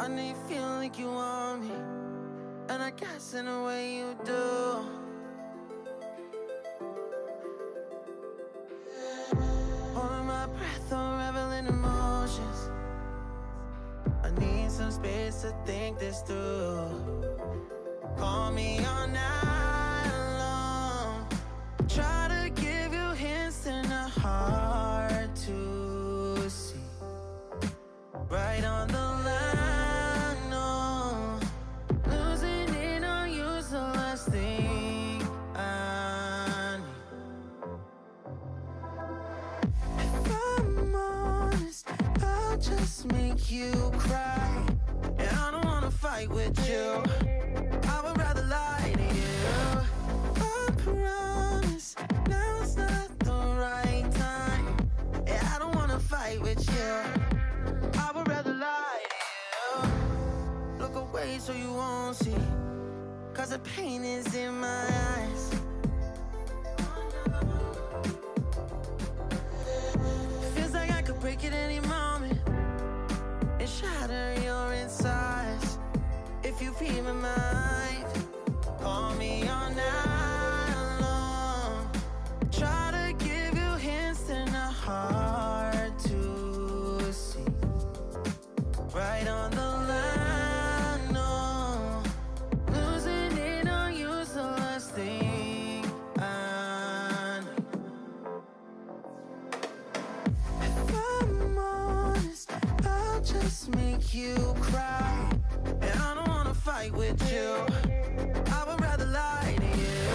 I know you feel like you want me, and I guess in a way you do. Holding my breath, unraveling emotions. I need some space to think this through. Call me all night long. Try to give you hints and a hard to see. Right on the line, no. Losing it on you's the last thing I need. If I'm honest, I'll just make you cry. And I don't wanna fight with you. I would rather lie to you. I promise now's not the right time. Yeah, I don't wanna fight with you. I would rather lie to you. Look away so you won't see, 'cause the pain is in my eyes. Feels like I could break at any moment and shatter your insides. If you read my mind, call me all night long. Try to give you hints and a hard to see. Right on the line, no. Losing it on you's the last thing I need. If I'm honest, I'll just make you cry. And I don't wanna fight with you. I would rather lie to you.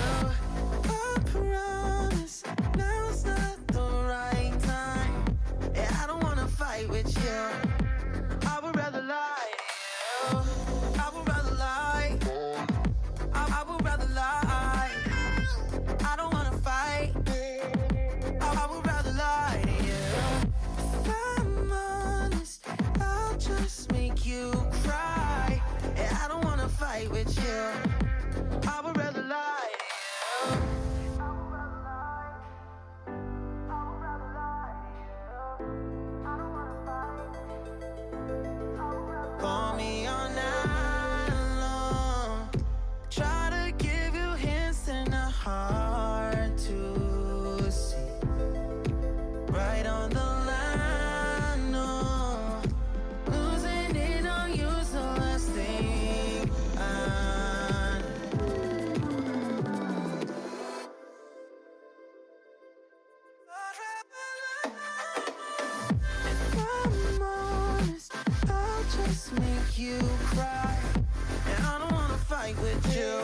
I promise now's not the right time. Yeah, I don't wanna fight with you. I would rather lie to you. I would rather lie. I would rather lie. I don't wanna fight. I would rather lie to you. If I'm honest, I'll just make you cry. Yeah, I don't wanna fight with you. I would rather lie to you. Call me all night long. Try to give you hints and a hard to see. Right on the line, no. Losing it on you's the last thing I need. If I'm honest, I'll just make you cry. And I don't wanna fight with you.